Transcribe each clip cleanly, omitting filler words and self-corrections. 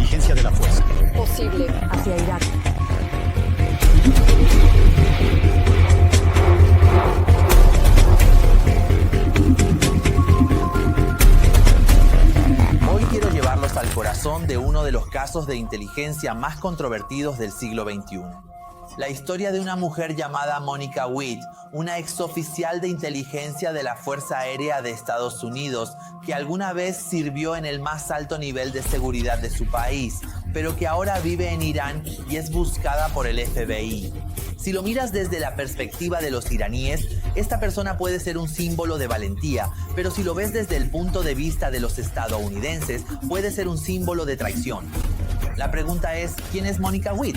inteligencia de la fuerza. Posible. Hacia Irak. Hoy quiero llevarlos al corazón de uno de los casos de inteligencia más controvertidos del siglo XXI. La historia de una mujer llamada Monica Witt, una exoficial de inteligencia de la Fuerza Aérea de Estados Unidos, que alguna vez sirvió en el más alto nivel de seguridad de su país, pero que ahora vive en Irán y es buscada por el FBI. Si lo miras desde la perspectiva de los iraníes, esta persona puede ser un símbolo de valentía, pero si lo ves desde el punto de vista de los estadounidenses, puede ser un símbolo de traición. La pregunta es, ¿quién es Monica Witt?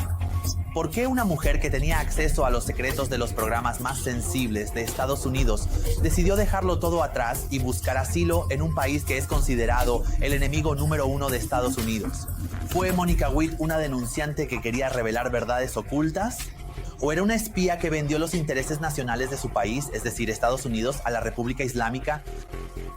¿Por qué una mujer que tenía acceso a los secretos de los programas más sensibles de Estados Unidos decidió dejarlo todo atrás y buscar asilo en un país que es considerado el enemigo número 1 de Estados Unidos? ¿Fue Monica Witt una denunciante que quería revelar verdades ocultas? ¿O era una espía que vendió los intereses nacionales de su país, es decir, Estados Unidos, a la República Islámica?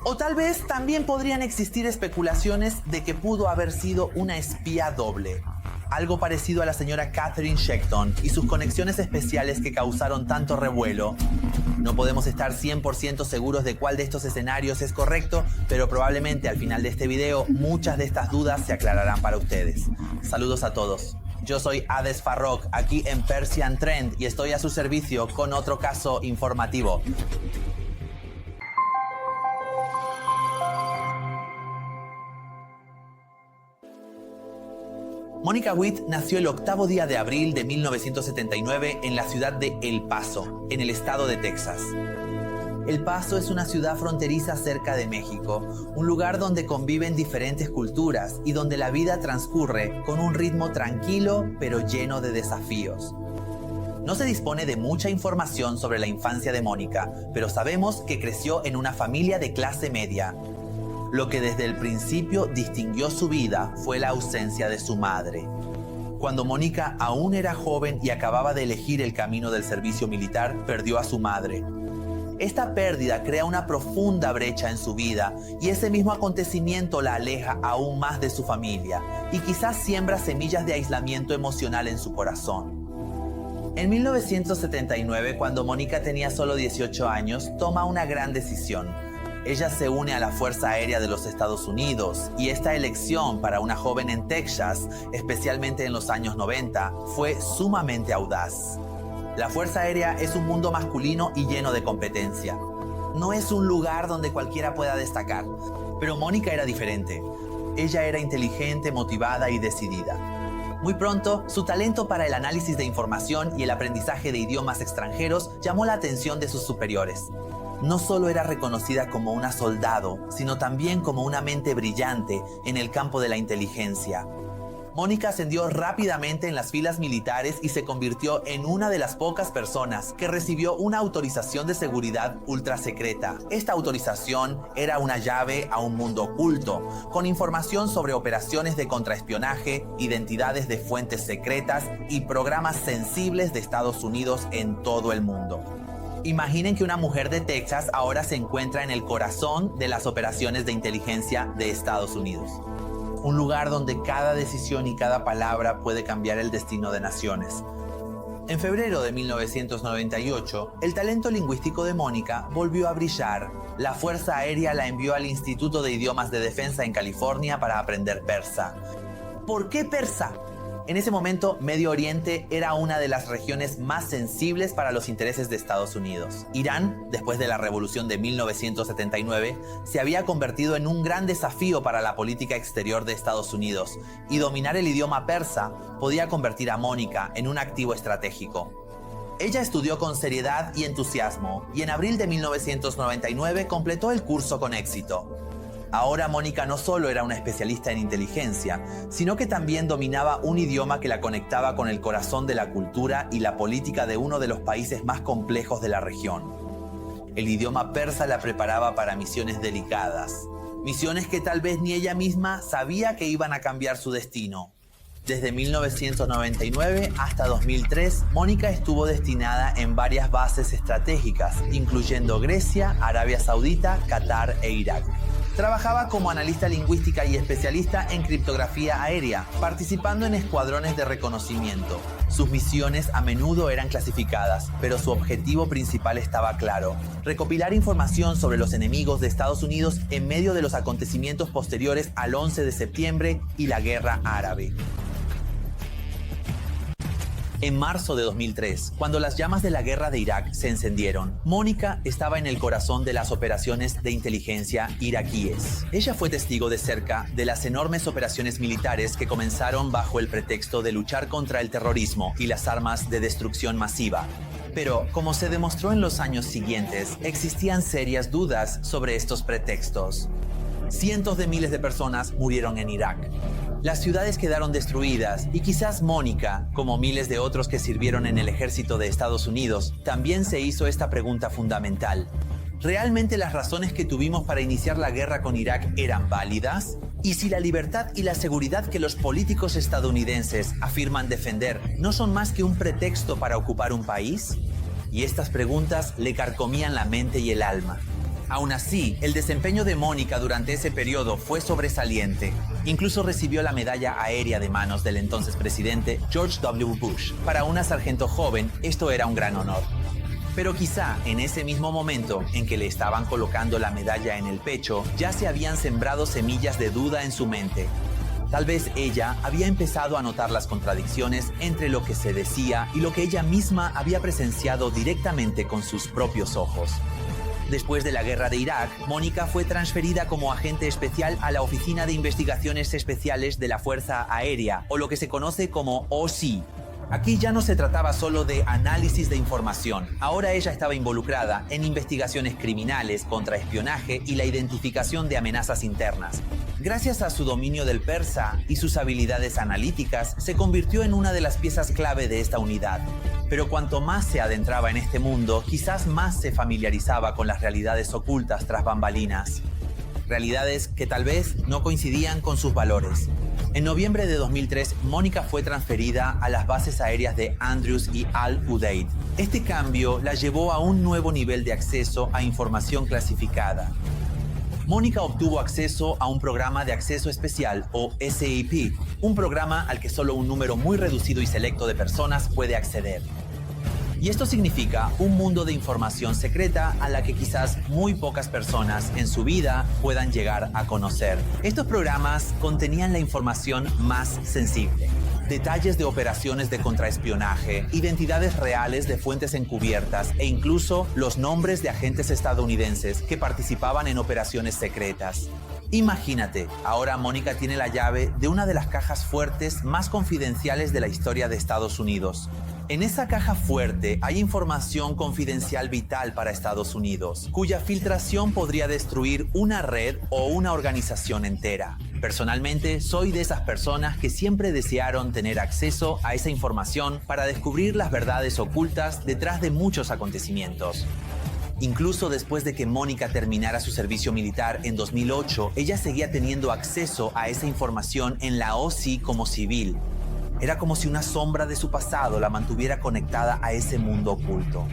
O tal vez también podrían existir especulaciones de que pudo haber sido una espía doble. Algo parecido a la señora Catherine Shelton y sus conexiones especiales que causaron tanto revuelo. No podemos estar 100% seguros de cuál de estos escenarios es correcto, pero probablemente al final de este video muchas de estas dudas se aclararán para ustedes. Saludos a todos. Yo soy Hades Farrokh, aquí en Persian Trend, y estoy a su servicio con otro caso informativo. Monica Witt nació el 8º día de abril de 1979 en la ciudad de El Paso, en el estado de Texas. El Paso es una ciudad fronteriza cerca de México, un lugar donde conviven diferentes culturas y donde la vida transcurre con un ritmo tranquilo pero lleno de desafíos. No se dispone de mucha información sobre la infancia de Mónica, pero sabemos que creció en una familia de clase media. Lo que desde el principio distinguió su vida fue la ausencia de su madre. Cuando Mónica aún era joven y acababa de elegir el camino del servicio militar, perdió a su madre. Esta pérdida crea una profunda brecha en su vida y ese mismo acontecimiento la aleja aún más de su familia y quizás siembra semillas de aislamiento emocional en su corazón. En 1979, cuando Mónica tenía solo 18 años, toma una gran decisión. Ella se une a la Fuerza Aérea de los Estados Unidos y esta elección para una joven en Texas, especialmente en los años 90, fue sumamente audaz. La Fuerza Aérea es un mundo masculino y lleno de competencia. No es un lugar donde cualquiera pueda destacar, pero Mónica era diferente. Ella era inteligente, motivada y decidida. Muy pronto, su talento para el análisis de información y el aprendizaje de idiomas extranjeros llamó la atención de sus superiores. No solo era reconocida como una soldado, sino también como una mente brillante en el campo de la inteligencia. Mónica ascendió rápidamente en las filas militares y se convirtió en una de las pocas personas que recibió una autorización de seguridad ultra secreta. Esta autorización era una llave a un mundo oculto, con información sobre operaciones de contraespionaje, identidades de fuentes secretas y programas sensibles de Estados Unidos en todo el mundo. Imaginen que una mujer de Texas ahora se encuentra en el corazón de las operaciones de inteligencia de Estados Unidos. Un lugar donde cada decisión y cada palabra puede cambiar el destino de naciones. En febrero de 1998, el talento lingüístico de Mónica volvió a brillar. La Fuerza Aérea la envió al Instituto de Idiomas de Defensa en California para aprender persa. ¿Por qué persa? En ese momento, Medio Oriente era una de las regiones más sensibles para los intereses de Estados Unidos. Irán, después de la revolución de 1979, se había convertido en un gran desafío para la política exterior de Estados Unidos, y dominar el idioma persa podía convertir a Mónica en un activo estratégico. Ella estudió con seriedad y entusiasmo, y en abril de 1999 completó el curso con éxito. Ahora Mónica no solo era una especialista en inteligencia, sino que también dominaba un idioma que la conectaba con el corazón de la cultura y la política de uno de los países más complejos de la región. El idioma persa la preparaba para misiones delicadas, misiones que tal vez ni ella misma sabía que iban a cambiar su destino. Desde 1999 hasta 2003, Mónica estuvo destinada en varias bases estratégicas, incluyendo Grecia, Arabia Saudita, Qatar e Irak. Trabajaba como analista lingüística y especialista en criptografía aérea, participando en escuadrones de reconocimiento. Sus misiones a menudo eran clasificadas, pero su objetivo principal estaba claro: recopilar información sobre los enemigos de Estados Unidos en medio de los acontecimientos posteriores al 11 de septiembre y la Guerra Árabe. En marzo de 2003, cuando las llamas de la guerra de Irak se encendieron, Mónica estaba en el corazón de las operaciones de inteligencia iraquíes. Ella fue testigo de cerca de las enormes operaciones militares que comenzaron bajo el pretexto de luchar contra el terrorismo y las armas de destrucción masiva. Pero, como se demostró en los años siguientes, existían serias dudas sobre estos pretextos. Cientos de miles de personas murieron en Irak. Las ciudades quedaron destruidas y quizás Mónica, como miles de otros que sirvieron en el ejército de Estados Unidos, también se hizo esta pregunta fundamental: ¿realmente las razones que tuvimos para iniciar la guerra con Irak eran válidas? ¿Y si la libertad y la seguridad que los políticos estadounidenses afirman defender no son más que un pretexto para ocupar un país? Y estas preguntas le carcomían la mente y el alma. Aún así, el desempeño de Mónica durante ese periodo fue sobresaliente. Incluso recibió la medalla aérea de manos del entonces presidente George W. Bush. Para una sargento joven, esto era un gran honor. Pero quizá en ese mismo momento en que le estaban colocando la medalla en el pecho, ya se habían sembrado semillas de duda en su mente. Tal vez ella había empezado a notar las contradicciones entre lo que se decía y lo que ella misma había presenciado directamente con sus propios ojos. Después de la guerra de Irak, Mónica fue transferida como agente especial a la Oficina de Investigaciones Especiales de la Fuerza Aérea, o lo que se conoce como OSI. Aquí ya no se trataba solo de análisis de información. Ahora ella estaba involucrada en investigaciones criminales, contraespionaje y la identificación de amenazas internas. Gracias a su dominio del persa y sus habilidades analíticas, se convirtió en una de las piezas clave de esta unidad. Pero cuanto más se adentraba en este mundo, quizás más se familiarizaba con las realidades ocultas tras bambalinas. Realidades que tal vez no coincidían con sus valores. En noviembre de 2003, Mónica fue transferida a las bases aéreas de Andrews y Al Udeid. Este cambio la llevó a un nuevo nivel de acceso a información clasificada. Mónica obtuvo acceso a un programa de acceso especial, o SAP, un programa al que solo un número muy reducido y selecto de personas puede acceder. Y esto significa un mundo de información secreta a la que quizás muy pocas personas en su vida puedan llegar a conocer. Estos programas contenían la información más sensible: detalles de operaciones de contraespionaje, identidades reales de fuentes encubiertas e incluso los nombres de agentes estadounidenses que participaban en operaciones secretas. Imagínate, ahora Mónica tiene la llave de una de las cajas fuertes más confidenciales de la historia de Estados Unidos. En esa caja fuerte hay información confidencial vital para Estados Unidos, cuya filtración podría destruir una red o una organización entera. Personalmente, soy de esas personas que siempre desearon tener acceso a esa información para descubrir las verdades ocultas detrás de muchos acontecimientos. Incluso después de que Mónica terminara su servicio militar en 2008, ella seguía teniendo acceso a esa información en la OSI como civil. Era como si una sombra de su pasado la mantuviera conectada a ese mundo oculto.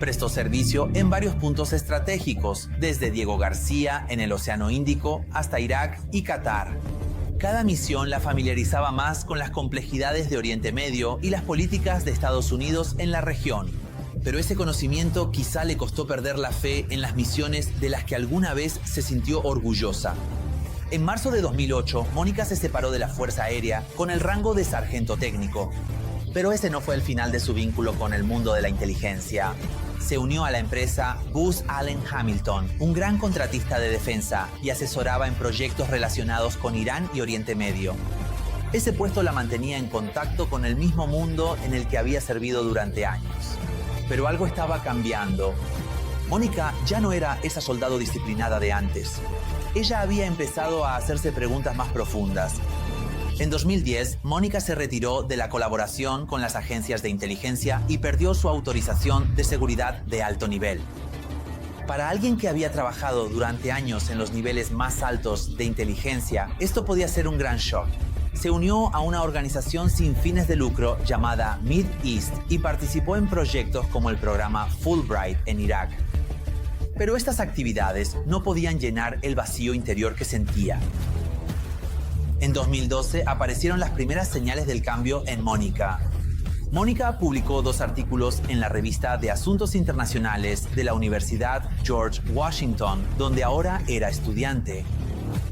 Prestó servicio en varios puntos estratégicos, desde Diego García en el Océano Índico hasta Irak y Qatar. Cada misión la familiarizaba más con las complejidades de Oriente Medio y las políticas de Estados Unidos en la región. Pero ese conocimiento quizá le costó perder la fe en las misiones de las que alguna vez se sintió orgullosa. En marzo de 2008, Mónica se separó de la Fuerza Aérea con el rango de sargento técnico. Pero ese no fue el final de su vínculo con el mundo de la inteligencia. Se unió a la empresa Booz Allen Hamilton, un gran contratista de defensa, y asesoraba en proyectos relacionados con Irán y Oriente Medio. Ese puesto la mantenía en contacto con el mismo mundo en el que había servido durante años. Pero algo estaba cambiando. Mónica ya no era esa soldado disciplinada de antes. Ella había empezado a hacerse preguntas más profundas. En 2010, Mónica se retiró de la colaboración con las agencias de inteligencia y perdió su autorización de seguridad de alto nivel. Para alguien que había trabajado durante años en los niveles más altos de inteligencia, esto podía ser un gran shock. Se unió a una organización sin fines de lucro llamada Mid East y participó en proyectos como el programa Fulbright en Irak. Pero estas actividades no podían llenar el vacío interior que sentía. En 2012 aparecieron las primeras señales del cambio en Mónica. Mónica publicó 2 artículos en la revista de Asuntos Internacionales de la Universidad George Washington, donde ahora era estudiante.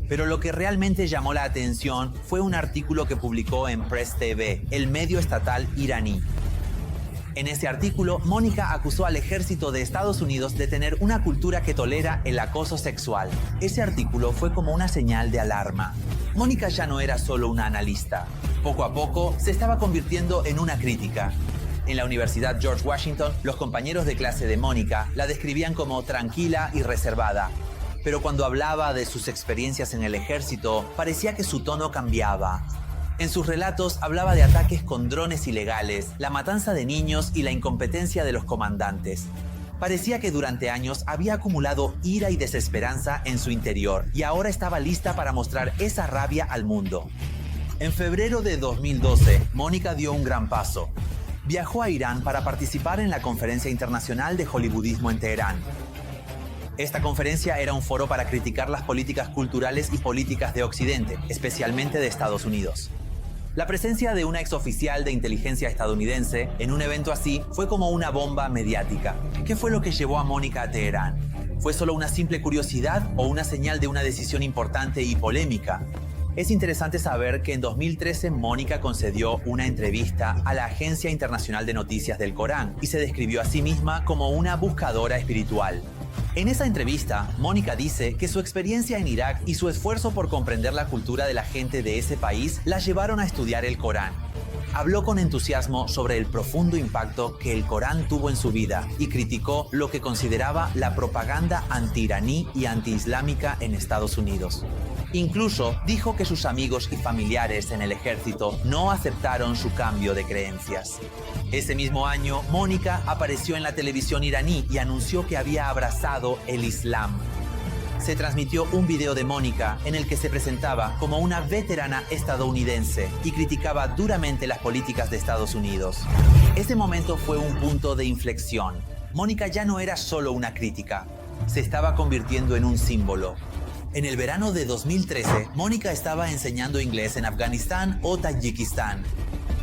Pero lo que realmente llamó la atención fue un artículo que publicó en Press TV, el medio estatal iraní. En ese artículo, Mónica acusó al ejército de Estados Unidos de tener una cultura que tolera el acoso sexual. Ese artículo fue como una señal de alarma. Mónica ya no era solo una analista. Poco a poco, se estaba convirtiendo en una crítica. En la Universidad George Washington, los compañeros de clase de Mónica la describían como tranquila y reservada. Pero cuando hablaba de sus experiencias en el ejército, parecía que su tono cambiaba. En sus relatos hablaba de ataques con drones ilegales, la matanza de niños y la incompetencia de los comandantes. Parecía que durante años había acumulado ira y desesperanza en su interior y ahora estaba lista para mostrar esa rabia al mundo. En febrero de 2012, Mónica dio un gran paso. Viajó a Irán para participar en la Conferencia Internacional de Hollywoodismo en Teherán. Esta conferencia era un foro para criticar las políticas culturales y políticas de Occidente, especialmente de Estados Unidos. La presencia de una exoficial de inteligencia estadounidense en un evento así fue como una bomba mediática. ¿Qué fue lo que llevó a Mónica a Teherán? ¿Fue solo una simple curiosidad o una señal de una decisión importante y polémica? Es interesante saber que en 2013 Mónica concedió una entrevista a la Agencia Internacional de Noticias del Corán y se describió a sí misma como una buscadora espiritual. En esa entrevista, Mónica dice que su experiencia en Irak y su esfuerzo por comprender la cultura de la gente de ese país la llevaron a estudiar el Corán. Habló con entusiasmo sobre el profundo impacto que el Corán tuvo en su vida y criticó lo que consideraba la propaganda anti-iraní y anti-islámica en Estados Unidos. Incluso dijo que sus amigos y familiares en el ejército no aceptaron su cambio de creencias. Ese mismo año, Mónica apareció en la televisión iraní y anunció que había abrazado el Islam. Se transmitió un video de Mónica en el que se presentaba como una veterana estadounidense y criticaba duramente las políticas de Estados Unidos. Ese momento fue un punto de inflexión. Mónica ya no era solo una crítica, se estaba convirtiendo en un símbolo. En el verano de 2013, Mónica estaba enseñando inglés en Afganistán o Tayikistán.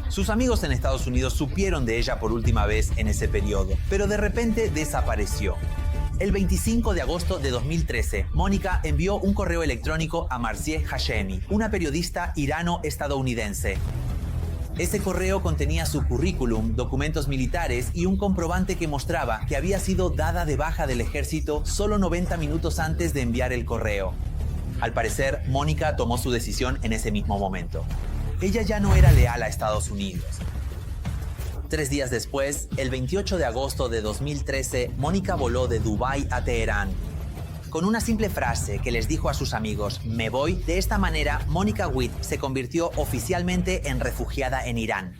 Sus amigos en Estados Unidos supieron de ella por última vez en ese periodo, pero de repente desapareció. El 25 de agosto de 2013, Mónica envió un correo electrónico a Marzieh Hashemi, una periodista irano-estadounidense. Ese correo contenía su currículum, documentos militares y un comprobante que mostraba que había sido dada de baja del ejército solo 90 minutos antes de enviar el correo. Al parecer, Mónica tomó su decisión en ese mismo momento. Ella ya no era leal a Estados Unidos. 3 días después, el 28 de agosto de 2013, Mónica voló de Dubái a Teherán. Con una simple frase que les dijo a sus amigos, "me voy", de esta manera, Mónica Witt se convirtió oficialmente en refugiada en Irán.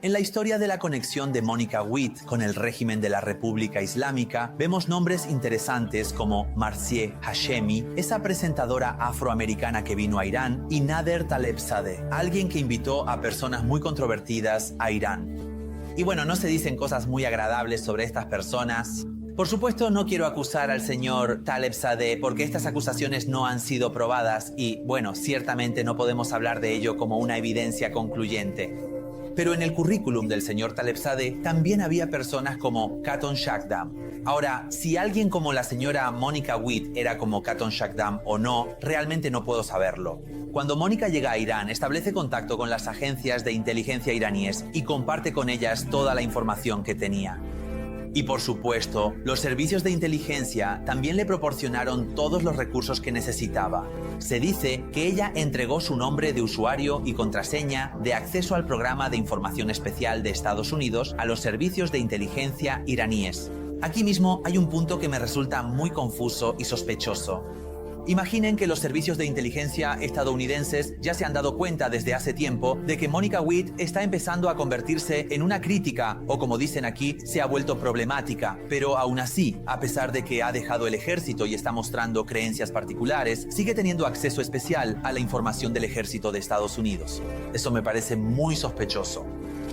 En la historia de la conexión de Mónica Witt con el régimen de la República Islámica, vemos nombres interesantes como Marzieh Hashemi, esa presentadora afroamericana que vino a Irán, y Nader Talebzadeh, alguien que invitó a personas muy controvertidas a Irán. Y bueno, no se dicen cosas muy agradables sobre estas personas. Por supuesto, no quiero acusar al señor Talebzadeh porque estas acusaciones no han sido probadas y, bueno, ciertamente no podemos hablar de ello como una evidencia concluyente. Pero en el currículum del señor Talebzadeh también había personas como Khaton Shakdam. Ahora, si alguien como la señora Mónica Witt era como Khaton Shakdam o no, realmente no puedo saberlo. Cuando Mónica llega a Irán, establece contacto con las agencias de inteligencia iraníes y comparte con ellas toda la información que tenía. Y por supuesto, los servicios de inteligencia también le proporcionaron todos los recursos que necesitaba. Se dice que ella entregó su nombre de usuario y contraseña de acceso al programa de información especial de Estados Unidos a los servicios de inteligencia iraníes. Aquí mismo hay un punto que me resulta muy confuso y sospechoso. Imaginen que los servicios de inteligencia estadounidenses ya se han dado cuenta desde hace tiempo de que Mónica Witt está empezando a convertirse en una crítica, o como dicen aquí, se ha vuelto problemática. Pero aún así, a pesar de que ha dejado el ejército y está mostrando creencias particulares, sigue teniendo acceso especial a la información del ejército de Estados Unidos. Eso me parece muy sospechoso.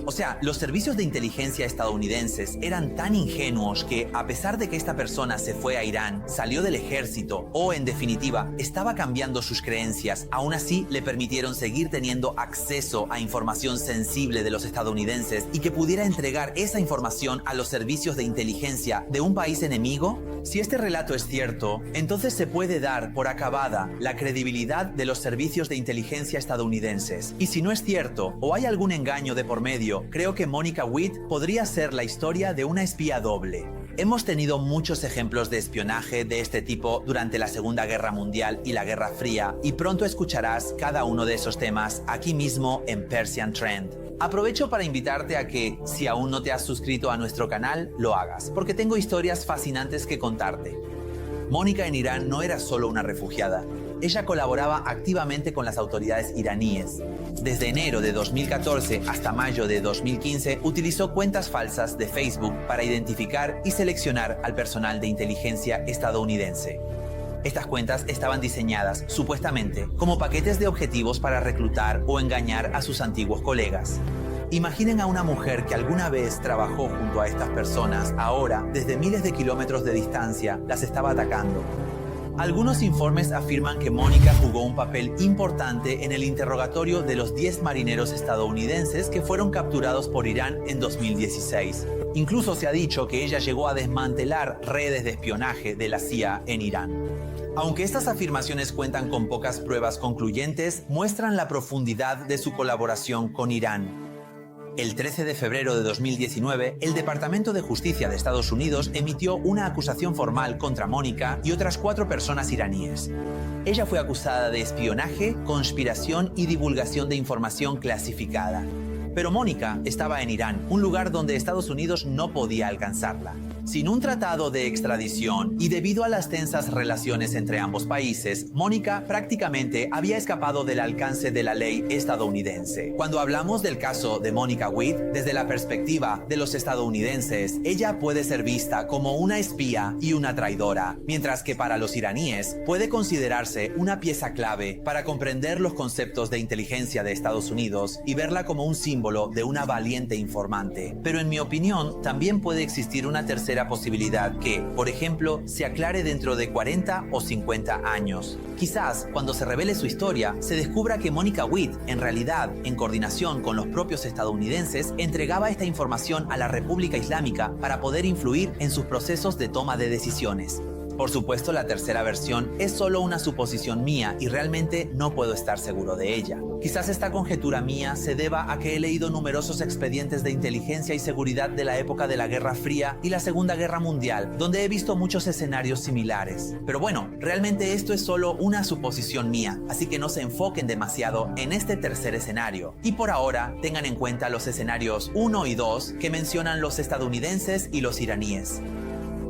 O sea, los servicios de inteligencia estadounidenses eran tan ingenuos que, a pesar de que esta persona se fue a Irán, salió del ejército o, en definitiva, estaba cambiando sus creencias, aún así le permitieron seguir teniendo acceso a información sensible de los estadounidenses y que pudiera entregar esa información a los servicios de inteligencia de un país enemigo. Si este relato es cierto, entonces se puede dar por acabada la credibilidad de los servicios de inteligencia estadounidenses. Y si no es cierto, o hay algún engaño de por medio, creo que Monica Witt podría ser la historia de una espía doble. Hemos tenido muchos ejemplos de espionaje de este tipo durante la Segunda Guerra Mundial y la Guerra Fría, y pronto escucharás cada uno de esos temas aquí mismo en Persian Trend. Aprovecho para invitarte a que, si aún no te has suscrito a nuestro canal, lo hagas, porque tengo historias fascinantes que contarte. Mónica en Irán no era solo una refugiada. Ella colaboraba activamente con las autoridades iraníes. Desde enero de 2014 hasta mayo de 2015 utilizó cuentas falsas de Facebook para identificar y seleccionar al personal de inteligencia estadounidense. Estas cuentas estaban diseñadas, supuestamente, como paquetes de objetivos para reclutar o engañar a sus antiguos colegas. Imaginen a una mujer que alguna vez trabajó junto a estas personas, ahora, desde miles de kilómetros de distancia, las estaba atacando. Algunos informes afirman que Mónica jugó un papel importante en el interrogatorio de los 10 marineros estadounidenses que fueron capturados por Irán en 2016. Incluso se ha dicho que ella llegó a desmantelar redes de espionaje de la CIA en Irán. Aunque estas afirmaciones cuentan con pocas pruebas concluyentes, muestran la profundidad de su colaboración con Irán. El 13 de febrero de 2019, el Departamento de Justicia de Estados Unidos emitió una acusación formal contra Mónica y otras 4 personas iraníes. Ella fue acusada de espionaje, conspiración y divulgación de información clasificada. Pero Mónica estaba en Irán, un lugar donde Estados Unidos no podía alcanzarla. Sin un tratado de extradición y debido a las tensas relaciones entre ambos países, Mónica prácticamente había escapado del alcance de la ley estadounidense. Cuando hablamos del caso de Monica Witt, desde la perspectiva de los estadounidenses, ella puede ser vista como una espía y una traidora, mientras que para los iraníes puede considerarse una pieza clave para comprender los conceptos de inteligencia de Estados Unidos y verla como un símbolo de una valiente informante. Pero en mi opinión, también puede existir una tercera posibilidad que, por ejemplo, se aclare dentro de 40 o 50 años. Quizás, cuando se revele su historia, se descubra que Monica Witt, en realidad, en coordinación con los propios estadounidenses, entregaba esta información a la República Islámica para poder influir en sus procesos de toma de decisiones. Por supuesto, la tercera versión es solo una suposición mía y realmente no puedo estar seguro de ella. Quizás esta conjetura mía se deba a que he leído numerosos expedientes de inteligencia y seguridad de la época de la Guerra Fría y la Segunda Guerra Mundial, donde he visto muchos escenarios similares. Pero bueno, realmente esto es solo una suposición mía, así que no se enfoquen demasiado en este tercer escenario. Y por ahora, tengan en cuenta los escenarios 1 y 2 que mencionan los estadounidenses y los iraníes.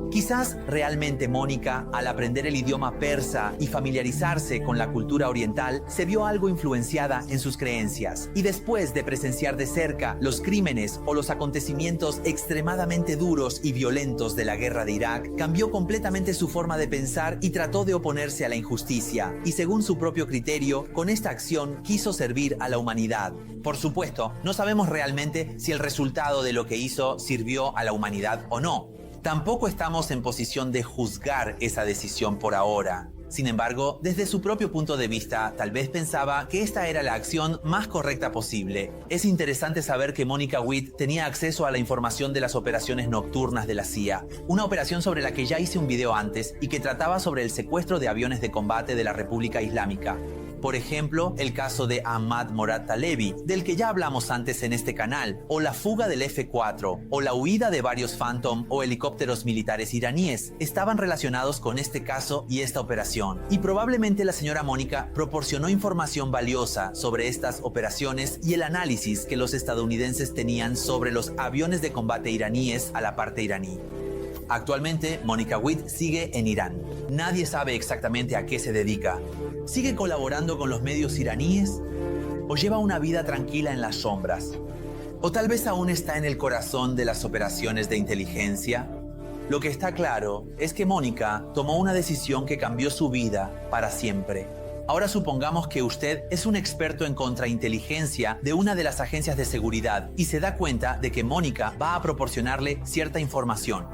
Quizás realmente Mónica, al aprender el idioma persa y familiarizarse con la cultura oriental, se vio algo influenciada en sus creencias. Y después de presenciar de cerca los crímenes o los acontecimientos extremadamente duros y violentos de la guerra de Irak, cambió completamente su forma de pensar y trató de oponerse a la injusticia. Y según su propio criterio, con esta acción quiso servir a la humanidad. Por supuesto, no sabemos realmente si el resultado de lo que hizo sirvió a la humanidad o no. Tampoco estamos en posición de juzgar esa decisión por ahora. Sin embargo, desde su propio punto de vista, tal vez pensaba que esta era la acción más correcta posible. Es interesante saber que Monica Witt tenía acceso a la información de las operaciones nocturnas de la CIA, una operación sobre la que ya hice un video antes y que trataba sobre el secuestro de aviones de combate de la República Islámica. Por ejemplo, el caso de Ahmad Morad Talebi, del que ya hablamos antes en este canal, o la fuga del F-4, o la huida de varios Phantom o helicópteros militares iraníes, estaban relacionados con este caso y esta operación. Y probablemente la señora Mónica proporcionó información valiosa sobre estas operaciones y el análisis que los estadounidenses tenían sobre los aviones de combate iraníes a la parte iraní. Actualmente, Monica Witt sigue en Irán. Nadie sabe exactamente a qué se dedica. ¿Sigue colaborando con los medios iraníes? ¿O lleva una vida tranquila en las sombras? ¿O tal vez aún está en el corazón de las operaciones de inteligencia? Lo que está claro es que Mónica tomó una decisión que cambió su vida para siempre. Ahora supongamos que usted es un experto en contrainteligencia de una de las agencias de seguridad y se da cuenta de que Mónica va a proporcionarle cierta información.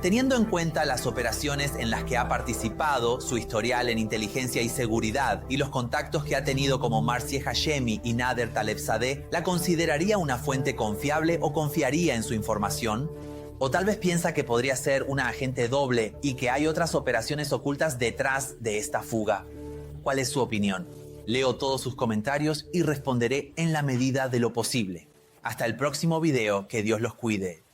Teniendo en cuenta las operaciones en las que ha participado, su historial en inteligencia y seguridad y los contactos que ha tenido como Marzieh Hashemi y Nader Talebzadeh, ¿la consideraría una fuente confiable o confiaría en su información? O tal vez piensa que podría ser una agente doble y que hay otras operaciones ocultas detrás de esta fuga. ¿Cuál es su opinión? Leo todos sus comentarios y responderé en la medida de lo posible. Hasta el próximo video, que Dios los cuide.